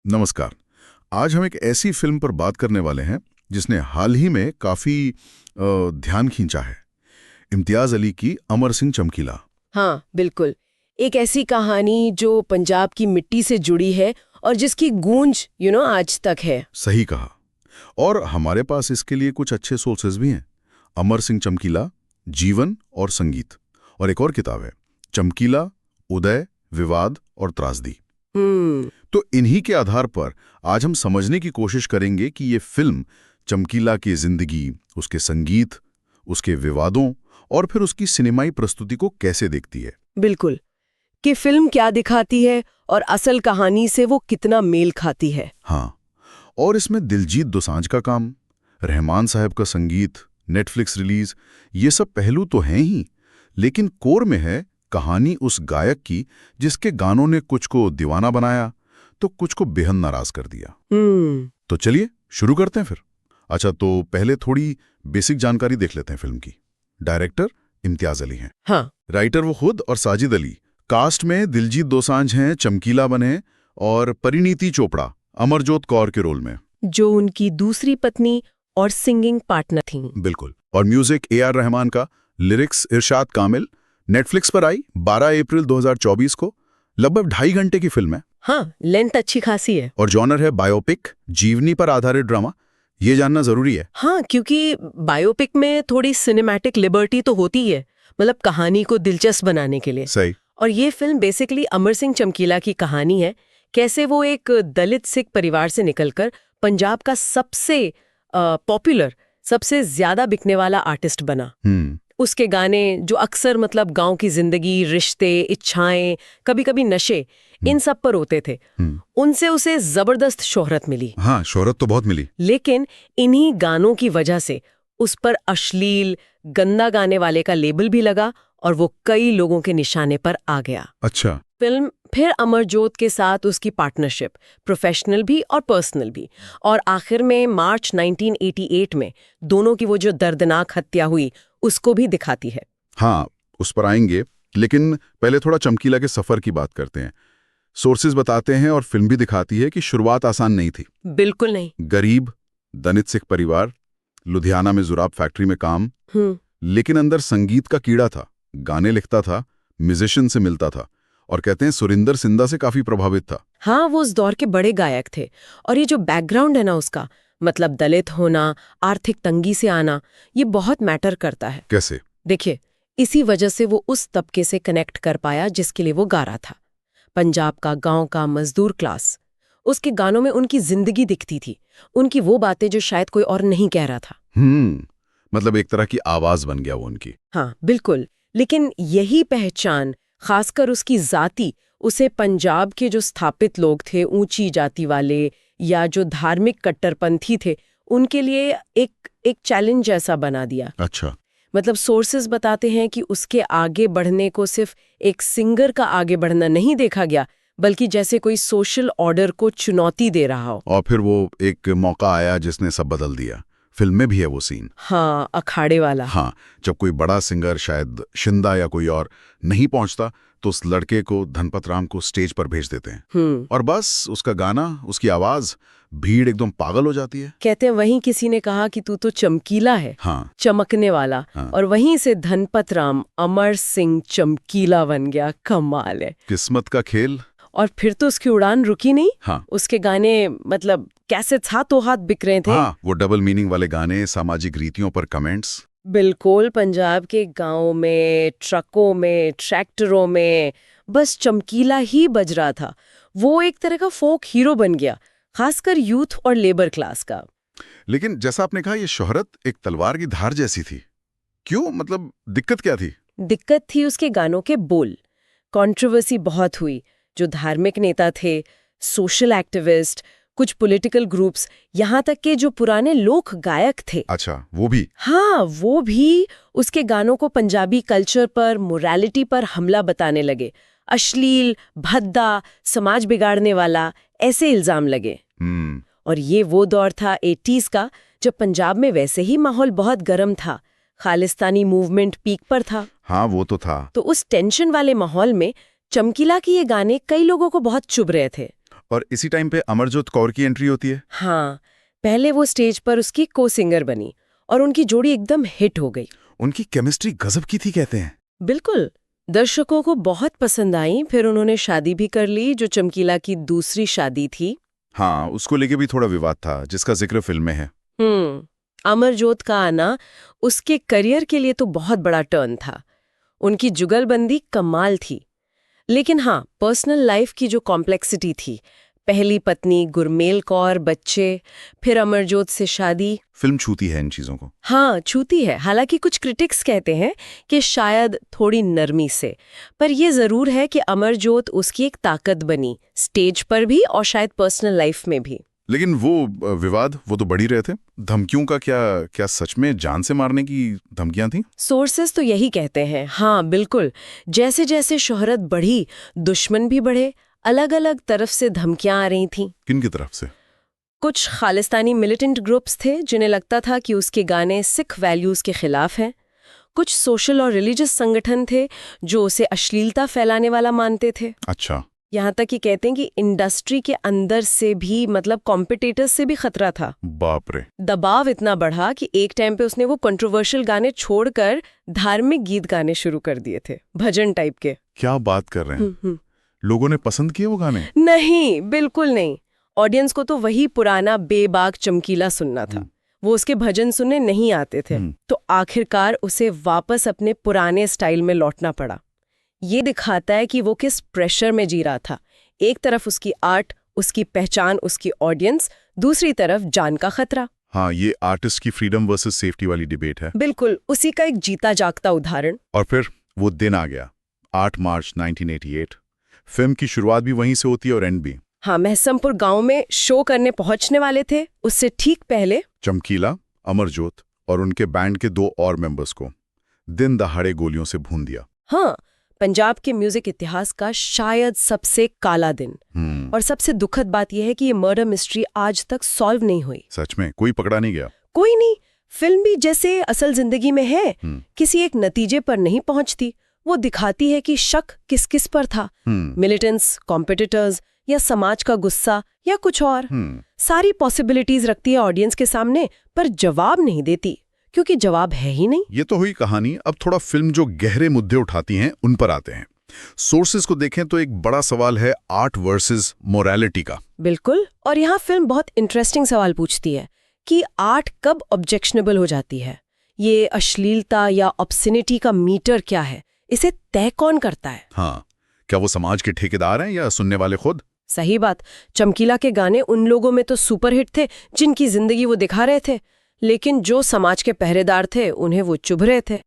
नमस्कार। आज हम एक ऐसी फिल्म पर बात करने वाले हैं जिसने हाल ही में काफी ध्यान खींचा है। इम्तियाज अली की अमर सिंह चमकीला। हाँ, बिल्कुल। एक ऐसी कहानी जो पंजाब की मिट्टी से जुड़ी है और जिसकी गूंज आज तक है। सही कहा। और हमारे पास इसके लिए कुछ अच्छे सोर्सेज भी हैं। अमर सिंह चमकीला, जीवन और संगीत। और एक और किताब है, चमकीला, उदय, विवाद और त्रासदी। तो इन्हीं के आधार पर आज हम समझने की कोशिश करेंगे कि ये फिल्म चमकीला की जिंदगी, उसके संगीत, उसके विवादों और फिर उसकी सिनेमाई प्रस्तुति को कैसे देखती है। बिल्कुल, कि फिल्म क्या दिखाती है और असल कहानी से वो कितना मेल खाती है। हाँ, और इसमें दिलजीत दोसांझ का काम, रहमान साहब का संगीत, नेटफ्लिक्स रिलीज, ये सब पहलू तो हैं ही, लेकिन कोर में है कहानी उस गायक की जिसके गानों ने कुछ को दीवाना बनाया तो कुछ को बेहद नाराज कर दिया। तो चलिए शुरू करते हैं फिर। अच्छा, तो पहले थोड़ी बेसिक जानकारी देख लेते हैं फिल्म की। डायरेक्टर इम्तियाज अली हैं। हाँ, राइटर वो खुद और साजिद अली। कास्ट में दिलजीत दोसांझ हैं, चमकीला बने, और परिणीति चोपड़ा अमरजोत कौर के रोल में, जो उनकी दूसरी पत्नी और सिंगिंग पार्टनर थीं। बिल्कुल। और म्यूजिक ए.आर. रहमान का, लिरिक्स इरशाद कामिल। नेटफ्लिक्स पर आई 12 अप्रैल 2024 को। लगभग 2.5 घंटे की फिल्म है। हाँ, लेंथ अच्छी खासी है। और जॉनर है बायोपिक, जीवनी पर आधारित ड्रामा। ये जानना जरूरी है। हाँ, क्योंकि बायोपिक में थोड़ी सिनेमैटिक लिबर्टी तो होती है, मतलब कहानी को दिलचस्प बनाने के लिए। सही। और ये फिल्म बेसिकली अमर सिंह चमकीला की कहानी है, कैसे वो एक दलित सिख परिवार से निकलकर पंजाब का सबसे पॉपुलर, सबसे ज्यादा बिकने वाला आर्टिस्ट बना। उसके गाने जो अक्सर मतलब गांव की जिंदगी, रिश्ते, इच्छाएं, कभी कभी नशे, इन सब पर होते थे। उनसे उसे जबरदस्त शोहरत मिली। हाँ, शोहरत तो बहुत मिली। लेकिन इन्हीं गानों की वजह से उस पर अश्लील, गंदा गाने वाले का लेबल भी लगा और वो कई लोगों के निशाने पर आ गया। अच्छा। फिल्म फिर अमरजोत के साथ उसकी पार्टनरशिप, प्रोफेशनल भी और पर्सनल भी, और आखिर में मार्च 1988 में दोनों की वो जो दर्दनाक हत्या हुई उसको भी दिखाती है। हाँ, उस पर आएंगे, लेकिन पहले थोड़ा चमकीला के सफर की बात करते हैं। सोर्सेज बताते हैं और फिल्म भी दिखाती है कि शुरुआत आसान नहीं थी। बिल्कुल नहीं। गरीब दलित सिख परिवार, लुधियाना में जुराब फैक्ट्री में काम, लेकिन अंदर संगीत का कीड़ा था। गाने लिखता था, म्यूजिशियन से मिलता था, और कहते हैं सुरिंदर सिंधा से काफी प्रभावित था। हाँ, वो उस दौर के बड़े गायक थे। और ये जो बैकग्राउंड है ना उसका, मतलब दलित होना, आर्थिक तंगी से आना, ये बहुत मैटर करता है। कैसे? देखिए, इसी वजह से वो उस तबके से कनेक्ट कर पाया जिसके लिए वो गा रहा था। पंजाब का, गांव का मजदूर क्लास। उसके गानों में उनकी जिंदगी दिखती थी, उनकी वो बातें जो शायद कोई और नहीं कह रहा था। मतलब एक तरह की आवाज बन गया वो उनकी। हाँ, बिल्कुल। लेकिन यही पहचान, खासकर उसकी जाति, उसे पंजाब के जो स्थापित लोग थे, ऊंची जाति वाले या जो धार्मिक कट्टरपंथी थे, उनके लिए एक चैलेंज जैसा बना दिया। अच्छा। मतलब सोर्सेज बताते हैं कि उसके आगे बढ़ने को सिर्फ एक सिंगर का आगे बढ़ना नहीं देखा गया, बल्कि जैसे कोई सोशल ऑर्डर को चुनौती दे रहा हो। और फिर वो एक मौका आया जिसने सब बदल दिया। फिल्म में भी है वो सीन। हाँ, अखाड़े वाला। हाँ, जब कोई बड़ा सिंगर, शायद शिंदा या कोई और, नहीं पहुंचता तो उस लड़के को, धनपत राम को, स्टेज पर भेज देते हैं। और बस उसका गाना, उसकी आवाज, भीड़ एकदम पागल हो जाती है। कहते हैं वहीं किसी ने कहा कि तू तो चमकीला है। हाँ। चमकने वाला। हाँ। और वहीं से धनपत राम अमर सिंह चमकीला बन गया। कमाल है। किस्मत का खेल। और फिर तो उसकी उड़ान रुकी नहीं। हाँ। उसके गाने मतलब कैसे हाथों हाथ बिक रहे थे। हाँ, वो डबल मीनिंग वाले गाने, सामाजिक रीतियों पर कमेंट्स। बिल्कुल, पंजाब के गांव में, ट्रकों में, ट्रैक्टरों में बस चमकीला ही बज रहा था। वो एक तरह का फोक हीरो बन गया, खासकर यूथ और लेबर क्लास का। लेकिन जैसा आपने कहा, ये शोहरत एक तलवार की धार जैसी थी। क्यों? मतलब दिक्कत क्या थी? दिक्कत थी उसके गानों के बोल। कंट्रोवर्सी बहुत हुई। जो धार्मिक नेता थे, सोशल एक्टिविस्ट, कुछ पॉलिटिकल ग्रुप्स, यहाँ तक के जो पुराने लोक गायक थे। अच्छा, वो भी? हाँ, वो भी उसके गानों को पंजाबी कल्चर पर, मोरालिटी पर हमला बताने लगे। अश्लील, भद्दा, समाज बिगाड़ने वाला, ऐसे इल्जाम लगे। और ये वो दौर था 80s का, जब पंजाब में वैसे ही माहौल बहुत गर्म था। खालिस्तानी मूवमेंट पीक पर था। हाँ, वो तो था। तो उस टेंशन वाले माहौल में चमकीला के ये गाने कई लोगों को बहुत चुभ रहे थे। और इसी टाइम पे अमरजोत कौर की एंट्री होती है। हाँ, पहले वो स्टेज पर उसकी को सिंगर बनी और उनकी जोड़ी एकदम हिट हो गई। उनकी केमिस्ट्री गजब की थी कहते हैं। बिल्कुल, दर्शकों को बहुत पसंद आई। फिर उन्होंने शादी भी कर ली, जो चमकीला की दूसरी शादी थी। हाँ, उसको लेके भी थोड़ा विवाद था, जिसका जिक्र फिल्म में है। अमरजोत का आना उसके करियर के लिए तो बहुत बड़ा टर्न था। उनकी जुगलबंदी कमाल थी। लेकिन हाँ, पर्सनल लाइफ की जो कॉम्प्लेक्सिटी थी, पहली पत्नी गुरमेल कौर, बच्चे, फिर अमरजोत से शादी, फिल्म छूती है इन चीजों को। हाँ छूती है। हालांकि कुछ क्रिटिक्स कहते हैं कि शायद थोड़ी नरमी से, पर यह जरूर है कि अमरजोत उसकी एक ताकत बनी, स्टेज पर भी और शायद पर्सनल लाइफ में भी। लेकिन वो विवाद वो तो बढ़ ही रहे थे। धमकियों का क्या सच में जान से मारने की धमकियां थी? सोर्सेस तो यही कहते हैं। हाँ बिल्कुल, जैसे जैसे शोहरत बढ़ी, दुश्मन भी बढ़े। अलग अलग तरफ से धमकियां आ रही थीं। किन की तरफ से? कुछ खालिस्तानी मिलिटेंट ग्रुप्स थे जिन्हें लगता था कि उसके गाने सिख वैल्यूज के खिलाफ हैं। कुछ सोशल और रिलीजियस संगठन थे जो उसे अश्लीलता फैलाने वाला मानते थे। अच्छा। यहाँ तक कि कहते हैं कि इंडस्ट्री के अंदर से भी, मतलब कॉम्पिटिटर्स से भी खतरा था। बाप रे। दबाव इतना बढ़ा कि एक टाइम पे उसने वो कंट्रोवर्शियल गाने छोड़कर धार्मिक गीत गाने शुरू कर दिए थे, भजन टाइप के। क्या बात कर रहे हैं? लोगों ने पसंद किए वो गाने? नहीं, बिल्कुल नहीं। ऑडियंस को तो वही पुराना बेबाक चमकीला सुनना था। वो उसके भजन सुनने नहीं आते थे। तो आखिरकार उसे वापस अपने पुराने स्टाइल में लौटना पड़ा। ये दिखाता है कि वो किस प्रेशर में जी रहा था। एक तरफ उसकी आर्ट, उसकी पहचान, उसकी ऑडियंस, दूसरी तरफ जान का खतरा। हाँ, ये आर्टिस्ट की फ्रीडम वर्सेस सेफ्टी वाली डिबेट है। बिल्कुल, उसी का एक जीता जागता उदाहरण। और फिर वो दिन आ गया, 8 मार्च 1988। फिल्म की शुरुआत भी वहीं से होती है और एंड भी। हाँ, महसमपुर गांव में शो करने पहुंचने वाले थे। उससे ठीक पहले चमकीला, अमरजोत और उनके बैंड के 2 और मेंबर्स को दिन दहाड़े गोलियों से भून दिया। हाँ, पंजाब के म्यूजिक इतिहास का शायद सबसे काला दिन। और सबसे दुखद बात यह है कि ये मर्डर मिस्ट्री आज तक सॉल्व नहीं हुई। सच में कोई पकड़ा नहीं गया? कोई नहीं। फिल्म भी जैसे असल जिंदगी में है, किसी एक नतीजे पर नहीं पहुंचती। वो दिखाती है कि शक किस किस पर था, मिलिटेंट्स, कॉम्पिटिटर्स, या समाज का गुस्सा, या कुछ और। सारी पॉसिबिलिटीज रखती है ऑडियंस के सामने, पर जवाब नहीं देती, क्योंकि जवाब है ही नहीं। ये तो हुई कहानी। अब थोड़ा फिल्म जो गहरे मुद्दे उठाती हैं उन पर आते हैं। सोर्सेस को देखें तो एक बड़ा सवाल है आर्ट वर्सेस मोरालिटी का। बिल्कुल, और यहाँ फिल्म बहुत इंटरेस्टिंग सवाल पूछती है कि आर्ट कब ऑब्जेक्शनेबल हो जाती है। ये अश्लीलता या ऑब्सिनिटी का मीटर क्या है, इसे तय कौन करता है? हाँ, क्या वो समाज के ठेकेदार हैं या सुनने वाले खुद? सही बात। चमकीला के गाने उन लोगों में तो सुपरहिट थे जिनकी जिंदगी वो दिखा रहे थे, लेकिन जो समाज के पहरेदार थे उन्हें वो चुभ रहे थे।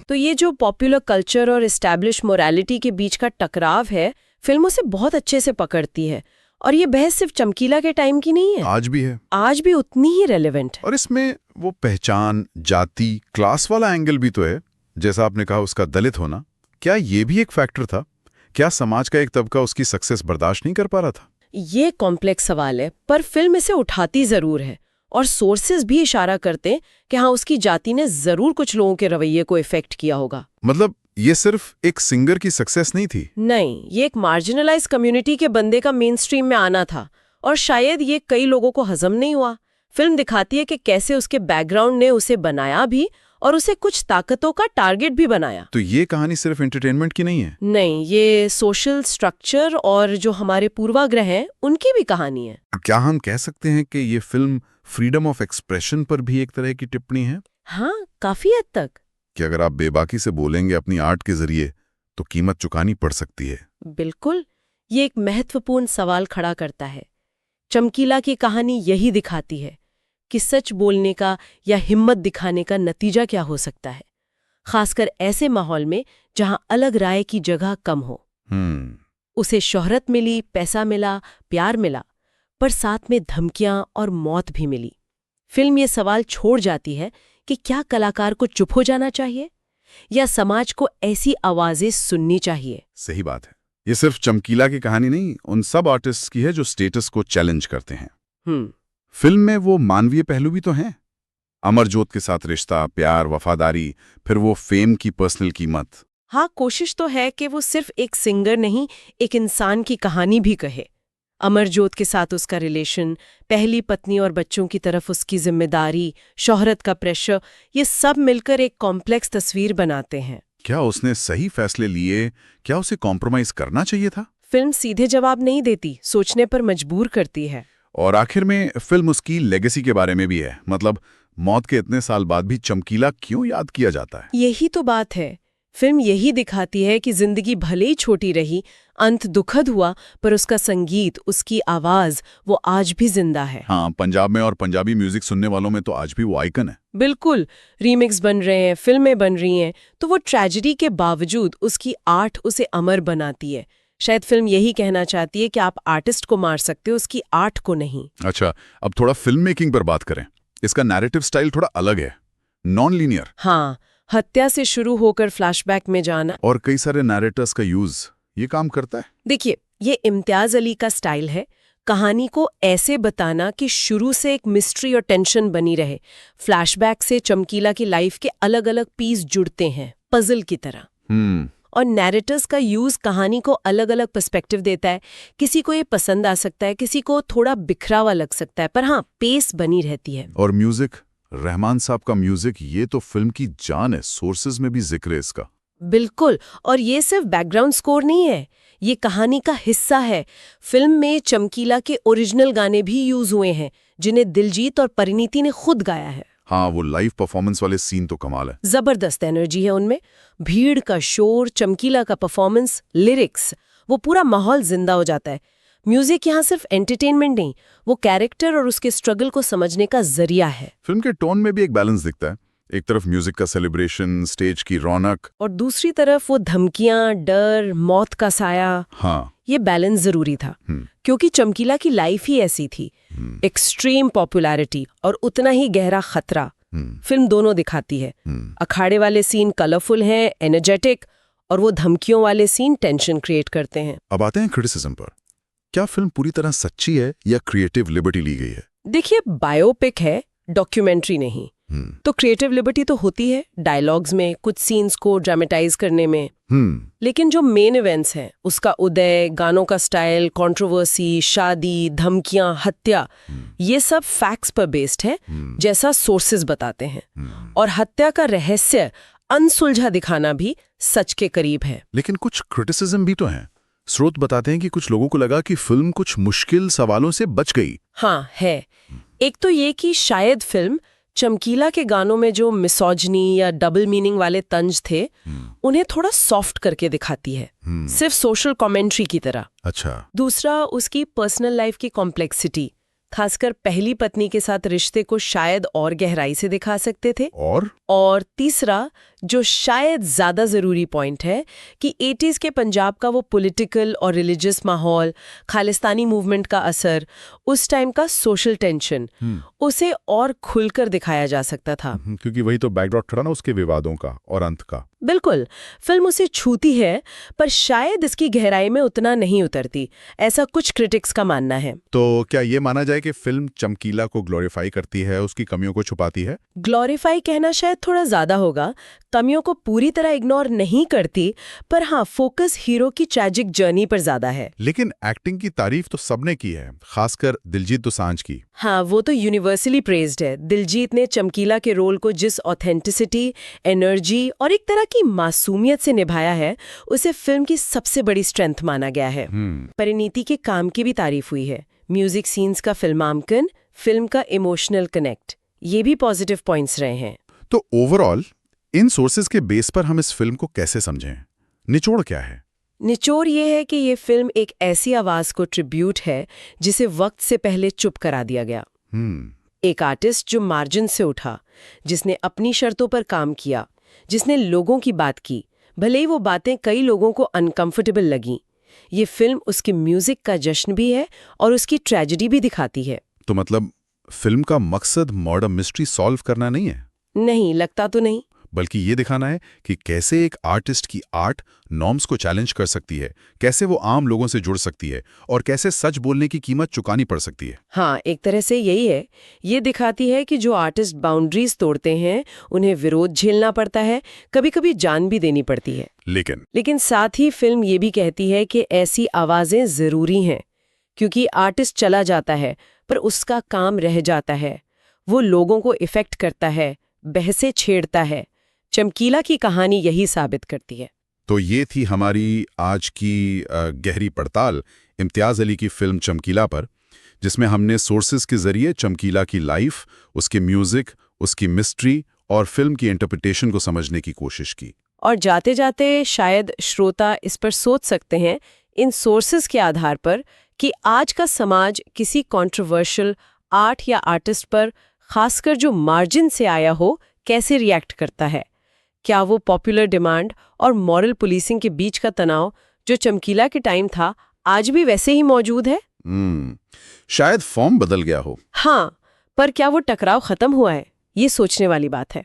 तो ये जो पॉपुलर कल्चर और एस्टैब्लिश मोरालिटी के बीच का टकराव है, फिल्मों से बहुत अच्छे से पकड़ती है। और ये बहस सिर्फ चमकीला के टाइम की नहीं है, आज भी है। आज भी उतनी ही रेलेवेंट है। और इसमें वो पहचान, जाति, क्लास वाला एंगल भी तो है। जैसा आपने कहा उसका दलित होना, क्या ये भी एक फैक्टर था? क्या समाज का एक तबका उसकी सक्सेस बर्दाश्त नहीं कर पा रहा था? ये कॉम्प्लेक्स सवाल है, पर फिल्म इसे उठाती जरूर है। और सोर्सेज भी इशारा करते हैं कि हाँ, उसकी जाति ने जरूर कुछ लोगों के रवैये को इफेक्ट किया होगा। मतलब ये सिर्फ एक सिंगर की सक्सेस नहीं थी? नहीं, ये एक मार्जिनलाइज कम्युनिटी के बंदे का मेन स्ट्रीम में आना था, और शायद ये कई लोगों को हजम नहीं हुआ। फिल्म दिखाती है कि कैसे उसके बैकग्राउंड ने उसे बनाया भी और उसे कुछ ताकतों का टारगेट भी बनाया। तो ये कहानी सिर्फ एंटरटेनमेंट की नहीं है? नहीं, ये सोशल स्ट्रक्चर और जो हमारे पूर्वाग्रह हैं उनकी भी कहानी है। क्या हम कह सकते हैं कि ये फिल्म फ्रीडम ऑफ एक्सप्रेशन पर भी एक तरह की टिप्पणी है? हाँ, काफी हद तक। कि अगर आप बेबाकी से बोलेंगे अपनी आर्ट के जरिए तो कीमत चुकानी पड़ सकती है। बिल्कुल, ये एक महत्वपूर्ण सवाल खड़ा करता है। चमकीला की कहानी यही दिखाती है कि सच बोलने का या हिम्मत दिखाने का नतीजा क्या हो सकता है, खासकर ऐसे माहौल में जहां अलग राय की जगह कम हो। उसे शोहरत मिली, पैसा मिला, प्यार मिला, पर साथ में धमकियां और मौत भी मिली। फिल्म ये सवाल छोड़ जाती है कि क्या कलाकार को चुप हो जाना चाहिए या समाज को ऐसी आवाजें सुननी चाहिए। सही बात है। ये सिर्फ चमकीला की कहानी नहीं, उन सब आर्टिस्ट की है जो स्टेटस को चैलेंज करते हैं। फिल्म में वो मानवीय पहलू भी तो हैं। अमरजोत के साथ रिश्ता, प्यार, वफादारी, फिर वो फेम की पर्सनल कीमत। हाँ, कोशिश तो है कि वो सिर्फ एक सिंगर नहीं, एक इंसान की कहानी भी कहे। अमरजोत के साथ उसका रिलेशन, पहली पत्नी और बच्चों की तरफ उसकी जिम्मेदारी, शोहरत का प्रेशर, ये सब मिलकर एक कॉम्प्लेक्स तस्वीर बनाते हैं। क्या उसने सही फैसले लिए? क्या उसे कॉम्प्रोमाइज करना चाहिए था? फिल्म सीधे जवाब नहीं देती, सोचने पर मजबूर करती है। और आखिर में फिल्म उसकी लेगेसी के बारे में भी है। मतलब मौत के इतने साल बाद भी चमकीला क्यों याद किया जाता है? यही तो बात है। फिल्म यही दिखाती है कि जिंदगी भले ही छोटी रही, अंत दुखद हुआ, पर उसका संगीत, उसकी आवाज, वो आज भी जिंदा है। हाँ, पंजाब में और पंजाबी म्यूजिक सुनने वालों में तो आज भी वो आइकन है। बिल्कुल, रीमिक्स बन रहे हैं, फिल्में बन रही हैं, तो वो ट्रेजेडी के बावजूद उसकी आर्ट उसे अमर बनाती है। शायद फिल्म यही कहना चाहती है कि आप आर्टिस्ट को मार सकते हो, उसकी आर्ट को नहीं। अच्छा, अब थोड़ा फिल्म मेकिंग पर बात करें। इसका नैरेटिव स्टाइल थोड़ा अलग है, नॉन लीनियर। हाँ, हत्या से शुरू होकर फ्लैशबैक में जाना और कई सारे नैरेटर्स का यूज ये काम करता है। देखिए, ये इम्तियाज अली का स्टाइल है, कहानी को ऐसे बताना कि शुरू से एक मिस्ट्री और टेंशन बनी रहे। फ्लैशबैक से चमकीला की लाइफ के अलग अलग पीस जुड़ते हैं, पजल की तरह। और नैरेटर्स का यूज कहानी को अलग अलग पर्सपेक्टिव देता है। किसी को ये पसंद आ सकता है, किसी को थोड़ा बिखरा हुआ लग सकता है, पर हाँ, पेस बनी रहती है। और म्यूजिक, रहमान साहब का म्यूजिक, ये तो फिल्म की जान है। सोर्सेज में भी जिक्र है इसका। बिल्कुल, और ये सिर्फ बैकग्राउंड स्कोर नहीं है, ये कहानी का हिस्सा है। फिल्म में चमकीला के ओरिजिनल गाने भी यूज हुए हैं, जिन्हें दिलजीत और परिणीति ने खुद गाया है। हाँ, वो लाइव परफॉर्मेंस वाले सीन तो कमाल है। जबरदस्त एनर्जी है उनमें, भीड़ का शोर, चमकीला का परफॉर्मेंस, लिरिक्स, वो पूरा माहौल जिंदा हो जाता है। म्यूजिक यहाँ सिर्फ एंटरटेनमेंट नहीं, वो कैरेक्टर और उसके स्ट्रगल को समझने का जरिया है। फिल्म के टोन में भी एक बैलेंस दिखता है। एक तरफ म्यूजिक का सेलिब्रेशन, स्टेज की रौनक, और दूसरी तरफ वो धमकियां, डर, मौत का साया। हाँ, ये बैलेंस जरूरी था, क्योंकि चमकीला की लाइफ ही ऐसी थी। एक्सट्रीम पॉपुलैरिटी और उतना ही गहरा खतरा। फिल्म दोनों दिखाती है। अखाड़े वाले सीन कलरफुल हैं, एनर्जेटिक, और वो धमकियों वाले सीन टेंशन क्रिएट करते हैं। अब आते हैं क्रिटिसिज्म पर। क्या फिल्म पूरी तरह सच्ची है या क्रिएटिव लिबर्टी ली गई है? देखिए, बायोपिक है, डॉक्यूमेंट्री नहीं। तो क्रिएटिव लिबर्टी तो होती है डायलॉग्स में, कुछ सीन्स को ड्रामेटाइज करने में। लेकिन जो मेन इवेंट्स हैं, उसका उदय, गानों का स्टाइल, कंट्रोवर्सी, शादी, धमकियां, हत्या, ये सब फैक्ट्स पर बेस्ड है, जैसा सोर्सेज बताते हैं। और हत्या का रहस्य अनसुलझा दिखाना भी सच के करीब है। लेकिन कुछ क्रिटिसिज्म भी तो है। स्रोत बताते हैं कि कुछ लोगों को लगा कि फिल्म कुछ मुश्किल सवालों से बच गई। हाँ, है। एक तो ये कि शायद फिल्म चमकीला के गानों में जो मिसोजिनी या डबल मीनिंग वाले तंज थे, उन्हें थोड़ा सॉफ्ट करके दिखाती है, सिर्फ सोशल कमेंट्री की तरह। अच्छा। दूसरा, उसकी पर्सनल लाइफ की कॉम्प्लेक्सिटी, खासकर पहली पत्नी के साथ रिश्ते को शायद और गहराई से दिखा सकते थे। और तीसरा, जो शायद ज्यादा जरूरी पॉइंट है, कि 80s के पंजाब का वो पॉलिटिकल और रिलीजियस माहौल, खालिस्तानी मूवमेंट का असर, उस टाइम का सोशल टेंशन, उसे और खुलकर दिखाया जा सकता था। क्योंकि वही तो बैकड्रॉप था ना उसके विवादों का और अंत का। बिल्कुल, फिल्म उसे छूती है, पर शायद इसकी गहराई में उतना नहीं उतरती, ऐसा कुछ क्रिटिक्स का मानना है। तो क्या ये माना जाए कि फिल्म चमकीला को ग्लोरीफाई करती है, उसकी कमियों को छुपाती है? ग्लोरीफाई कहना शायद थोड़ा ज्यादा होगा, कमियों को पूरी तरह इग्नोर नहीं करती, पर हाँ, फोकस हीरो की ट्रैजिक जर्नी पर ज्यादा है। लेकिन एक्टिंग की तारीफ तो सबने की है, खासकर दिलजीत दोसांझ की। हाँ, वो तो यूनिवर्सली प्रेज्ड है। दिलजीत ने चमकीला के रोल को जिस ऑथेंटिसिटी, एनर्जी और एक तरह की मासूमियत से निभाया है, उसे फिल्म की सबसे बड़ी स्ट्रेंथ माना गया है। परिणीति के काम की भी तारीफ हुई है। म्यूजिक सीन्स का फिल्मांकन, फिल्म का इमोशनल कनेक्ट, ये भी पॉजिटिव पॉइंट्स रहे हैं। तो ओवरऑल इन सोर्सेज के बेस पर हम इस फिल्म को कैसे समझें? निचोड़ क्या है? निचोड़ ये है कि ये फिल्म एक ऐसी आवाज को ट्रिब्यूट है जिसे वक्त से पहले चुप करा दिया गया। एक आर्टिस्ट जो मार्जिन से उठा, जिसने अपनी शर्तों पर काम किया, जिसने लोगों की बात की, भले ही वो बातें कई लोगों को अनकंफर्टेबल लगीं। ये फिल्म उसके म्यूजिक का जश्न भी है और उसकी ट्रेजेडी भी दिखाती है। तो मतलब फिल्म का मकसद मर्डर मिस्ट्री सॉल्व करना नहीं है? नहीं, लगता तो नहीं। बल्कि ये दिखाना है कि कैसे एक आर्टिस्ट की आर्ट नॉर्म्स को चैलेंज कर सकती है, कैसे वो आम लोगों से जुड़ सकती है और कैसे सच बोलने की कीमत चुकानी पड़ सकती है। हाँ, एक तरह से यही है। ये दिखाती है कि जो आर्टिस्ट बाउंड्रीज तोड़ते हैं, उन्हें विरोध झेलना पड़ता है, कभी कभी जान भी देनी पड़ती है। लेकिन साथ ही फिल्म ये भी कहती है कि ऐसी आवाजें जरूरी हैं, क्योंकि आर्टिस्ट चला जाता है पर उसका काम रह जाता है, वो लोगों को इफेक्ट करता है, बहसें छेड़ता है। चमकीला की कहानी यही साबित करती है। तो ये थी हमारी आज की गहरी पड़ताल इम्तियाज़ अली की फिल्म चमकीला पर, जिसमें हमने सोर्सेज के जरिए चमकीला की लाइफ, उसके म्यूजिक, उसकी मिस्ट्री और फिल्म की इंटरप्रिटेशन को समझने की कोशिश की। और जाते जाते शायद श्रोता इस पर सोच सकते हैं इन सोर्सेज के आधार पर कि आज का समाज किसी कंट्रोवर्शियल आर्ट या आर्टिस्ट पर, खासकर जो मार्जिन से आया हो, कैसे रिएक्ट करता है। क्या वो पॉपुलर डिमांड और मॉरल पुलिसिंग के बीच का तनाव जो चमकीला के टाइम था आज भी वैसे ही मौजूद है? शायद फॉर्म बदल गया हो। हाँ, पर क्या वो टकराव खत्म हुआ है? ये सोचने वाली बात है।